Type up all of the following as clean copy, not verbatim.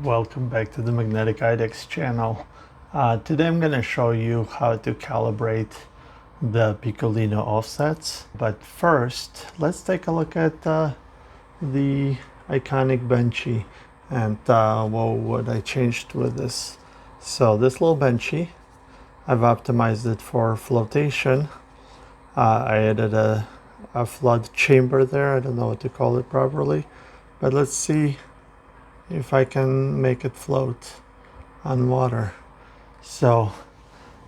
Welcome back to the Magnetic IDEX channel. Today I'm going to show you how to calibrate the Picolino offsets. But first, let's take a look at the iconic Benchy and what I changed with this. So this little Benchy, I've optimized it for flotation. I added a flood chamber there. I don't know what to call it properly, but let's see if I can make it float on water. So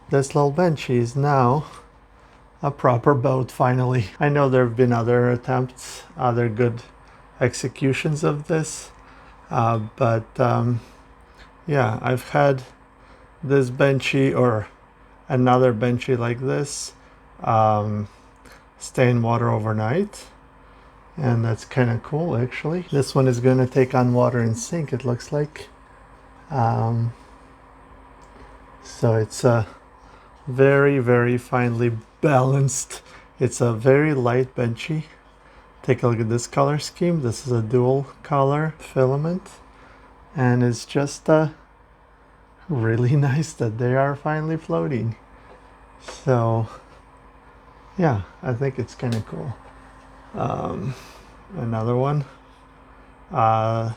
this little Benchy is now a proper boat finally. I know there have been other attempts, other good executions of this, but yeah, I've had this Benchy or another Benchy like this stay in water overnight. And that's kind of cool, actually. This one is going to take on water and sink, it looks like. So it's a very, very finely balanced. It's a very light Benchy. Take a look at this color scheme. This is a dual color filament. And it's just really nice that they are finally floating. So yeah, I think it's kind of cool. Another one. Now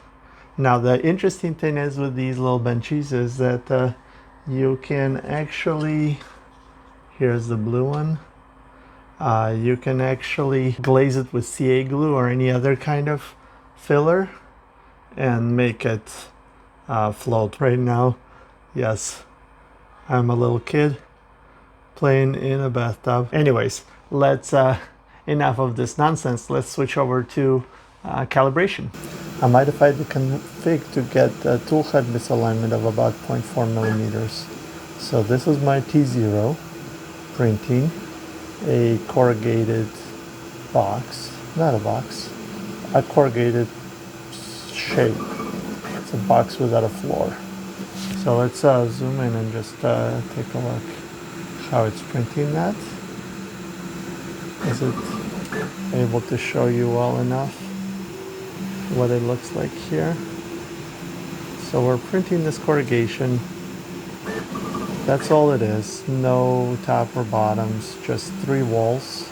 the interesting thing is with these little Benchies is that you can actually, here's the blue one, you can actually glaze it with CA glue or any other kind of filler and make it float. Right now, yes, I'm a little kid playing in a bathtub. Anyways, let's enough of this nonsense. Let's switch over to calibration. I modified the config to get a tool head misalignment of about 0.4 millimeters. So this is my T0 printing a corrugated box, not a box, a corrugated shape. It's a box without a floor. So let's zoom in and just take a look how it's printing that. Is it able to show you well enough what it looks like here? So we're printing this corrugation. That's all it is. No top or bottoms, just 3 walls.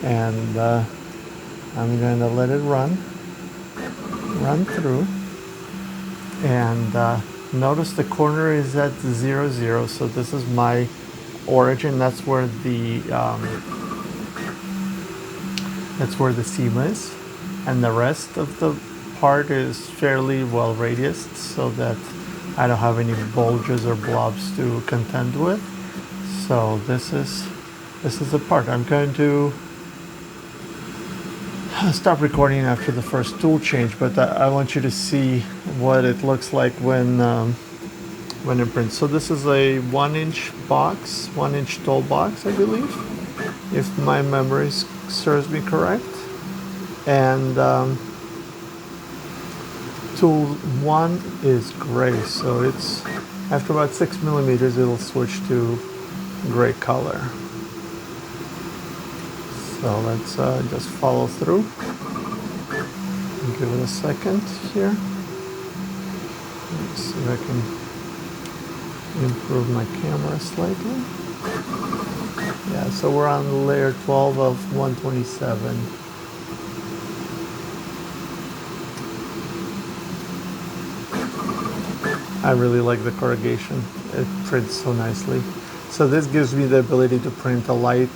And I'm going to let it run through. And notice the corner is at 0, 0. So this is my origin. That's where the seam is, and the rest of the part is fairly well radiused so that I don't have any bulges or blobs to contend with. So this is the part. I'm going to stop recording after the first tool change, but I want you to see what it looks like when it prints. So this is a 1-inch box, 1-inch tall box, I believe, if my memory serves me correct. And tool 1 is gray, so it's after about 6 millimeters it'll switch to gray color. So let's just follow through. Give it a second here. Let's see if I can improve my camera slightly. Yeah, so we're on layer 12 of 127. I really like the corrugation. It prints so nicely. So this gives me the ability to print a light,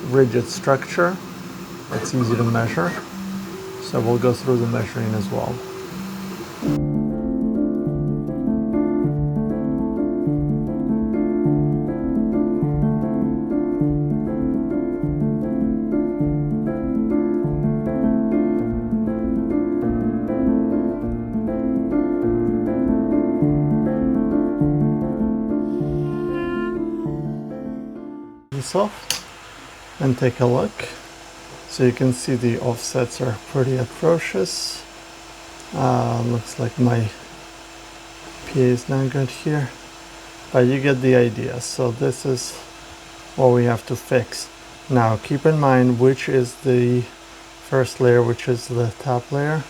rigid structure that's easy to measure. So we'll go through the measuring as well. Off and take a look. So you can see the offsets are pretty atrocious. Looks like my PA is not good here, but you get the idea. So this is what we have to fix. Now keep in mind which is the first layer, which is the top layer,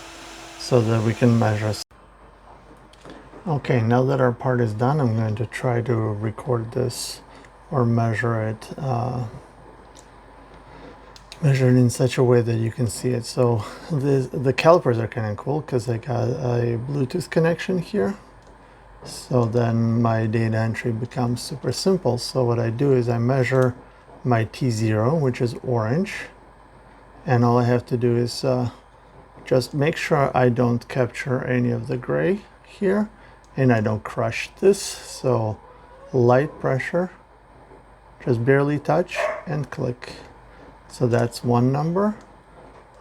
so that we can measure. Okay, now that our part is done, I'm going to try to record this or measure it in such a way that you can see it. So the calipers are kind of cool because I got a Bluetooth connection here. So then my data entry becomes super simple. So what I do is I measure my T0, which is orange, and all I have to do is just make sure I don't capture any of the gray here and I don't crush this. So light pressure, just barely touch and click. So that's one number.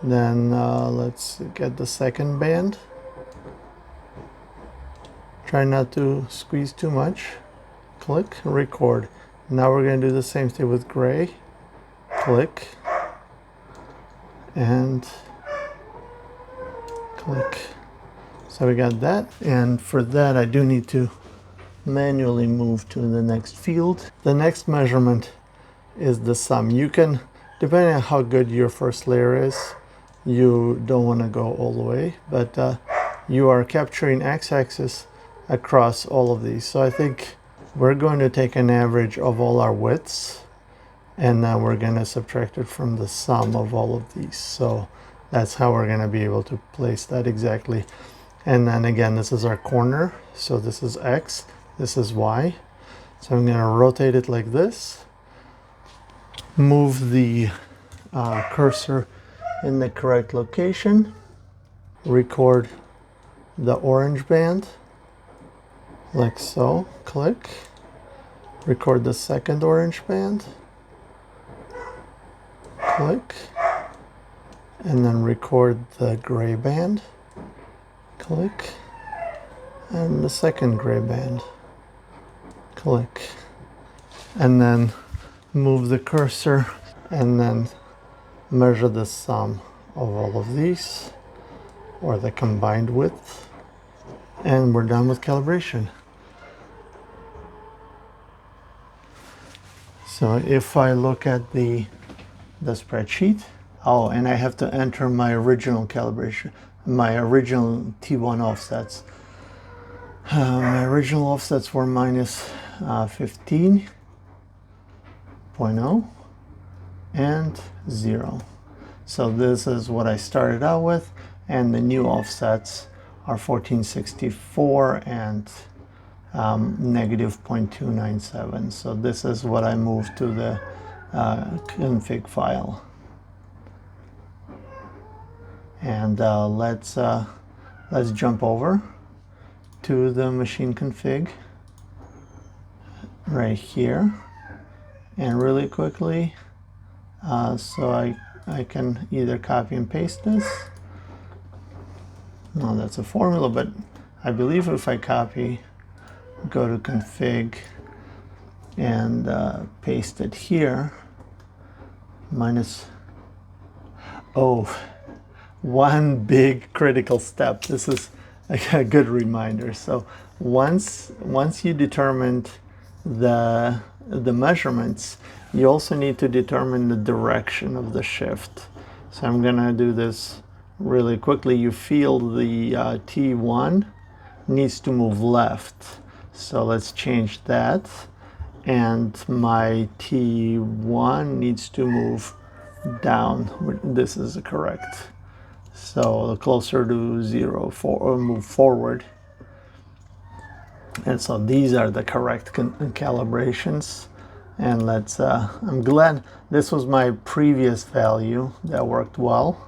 Then let's get the second band. Try not to squeeze too much. Click, record. Now we're going to do the same thing with gray. Click and click. So we got that, and for that I do need to manually move to the next field. The next measurement is the sum. You can, depending on how good your first layer is, you don't want to go all the way, but you are capturing x-axis across all of these. So I think we're going to take an average of all our widths, and then we're going to subtract it from the sum of all of these. So that's how we're going to be able to place that exactly. And then again, this is our corner. So this is X, this is Y. So I'm going to rotate it like this. Move the cursor in the correct location. Record the orange band, like so. Click. Record the second orange band. Click. And then record the gray band. Click. And the second gray band. Click. And then move the cursor and then measure the sum of all of these, or the combined width, and we're done with calibration. So if I look at the spreadsheet, oh, and I have to enter my original calibration, my original T1 offsets. My original offsets were minus 15.0 and 0. So this is what I started out with, and the new offsets are 1464 and negative 0.297. So this is what I moved to the config file. And let's jump over to the machine config right here, and really quickly, so I can either copy and paste this. No, that's a formula, but I believe if I copy, go to config and paste it here, minus, oh, one big critical step. This is a good reminder. So once you determined the measurements, you also need to determine the direction of the shift. So I'm gonna do this really quickly. You feel the T1 needs to move left. So let's change that. And my T1 needs to move down. This is correct. So closer to 0, or move forward. And so these are the correct calibrations. And let's, I'm glad this was my previous value that worked well.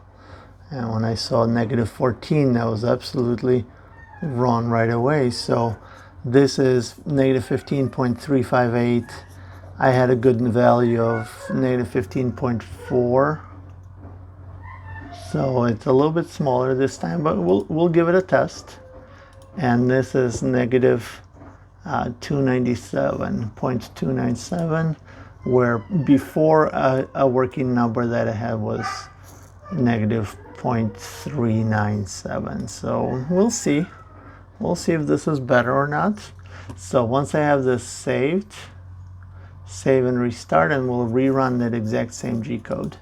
And when I saw negative 14, that was absolutely wrong right away. So this is negative 15.358. I had a good value of negative 15.4. So it's a little bit smaller this time, but we'll give it a test. And this is negative 297.297, where before a working number that I had was negative 0.397. So we'll see. We'll see if this is better or not. So once I have this saved, save and restart, and we'll rerun that exact same G code.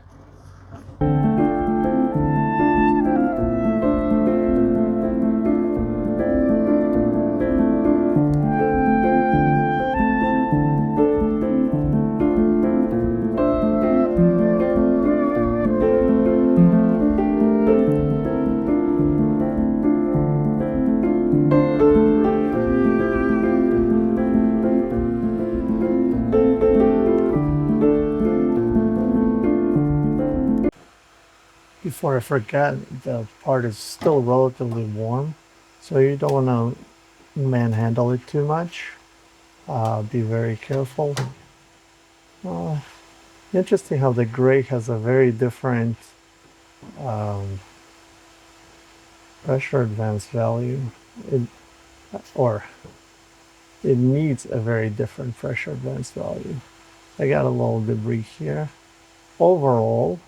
before I forget, the part is still relatively warm, so you don't want to manhandle it too much. Be very careful. Interesting how the gray has a very different pressure advance value, or it needs a very different pressure advance value. I got a little debris here. Overall,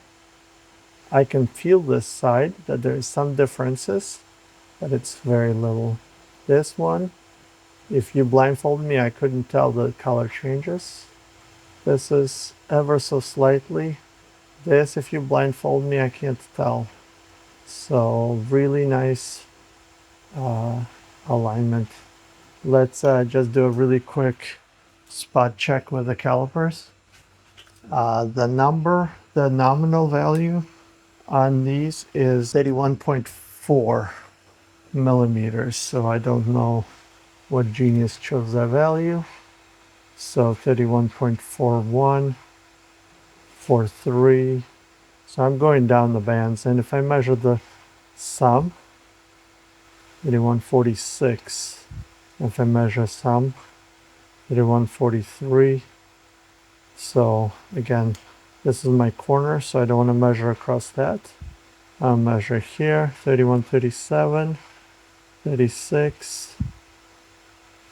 I can feel this side that there is some differences, but it's very little. This one, if you blindfold me, I couldn't tell the color changes. This is ever so slightly. This, if you blindfold me, I can't tell. So really nice alignment. Let's just do a really quick spot check with the calipers. The nominal value on these is 81.4 millimeters. So I don't know what genius chose that value. So 31.41, 43. So I'm going down the bands, and if I measure the sum, 81.46. If I measure sum, 81.43. So again, this is my corner, so I don't want to measure across that. I'll measure here, 31.37, 36,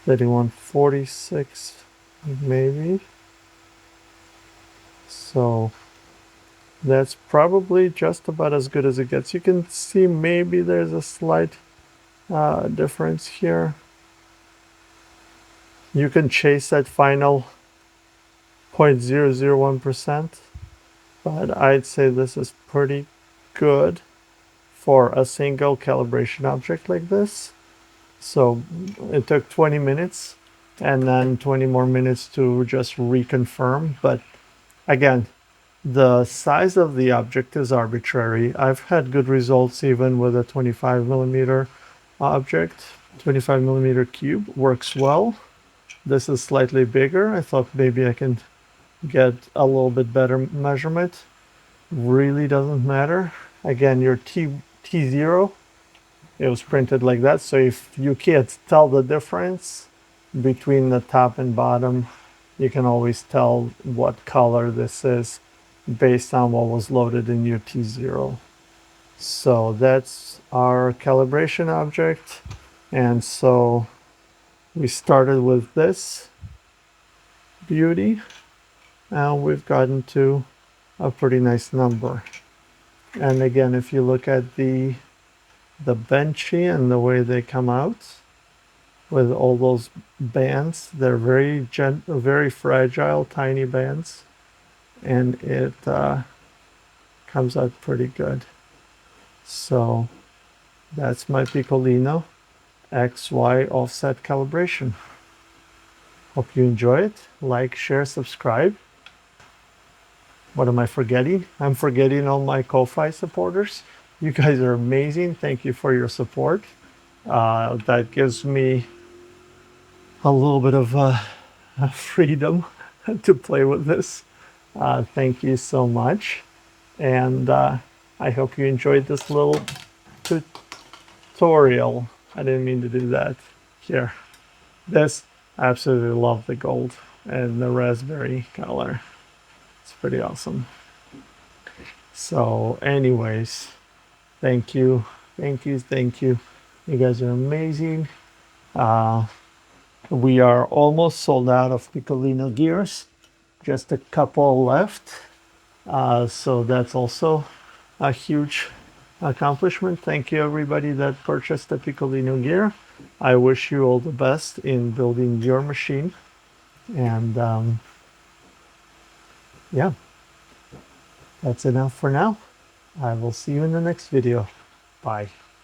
31.46, maybe. So that's probably just about as good as it gets. You can see maybe there's a slight difference here. You can chase that final 0.001%, but I'd say this is pretty good for a single calibration object like this. So it took 20 minutes and then 20 more minutes to just reconfirm. But again, the size of the object is arbitrary. I've had good results even with a 25 millimeter object. 25 millimeter cube works well. This is slightly bigger. I thought maybe I can get a little bit better measurement. Really doesn't matter. Again, your T0, it was printed like that. So if you can't tell the difference between the top and bottom, you can always tell what color this is based on what was loaded in your T0. So that's our calibration object. And so we started with this beauty, and we've gotten to a pretty nice number. And again, if you look at the Benchy and the way they come out with all those bands, they're very fragile, tiny bands, and it comes out pretty good. So that's my Picolino XY offset calibration. Hope you enjoy it. Like, share, subscribe. What am I forgetting? I'm forgetting all my Ko-Fi supporters. You guys are amazing. Thank you for your support. That gives me a little bit of freedom to play with this. Thank you so much. And I hope you enjoyed this little tutorial. I didn't mean to do that. Here. This, I absolutely love the gold and the raspberry color. It's pretty awesome. So anyways, thank you. You guys are amazing. We are almost sold out of Picolino gears. Just a couple left. So that's also a huge accomplishment. Thank you everybody that purchased the Picolino gear. I wish you all the best in building your machine. And yeah, that's enough for now. I will see you in the next video. Bye.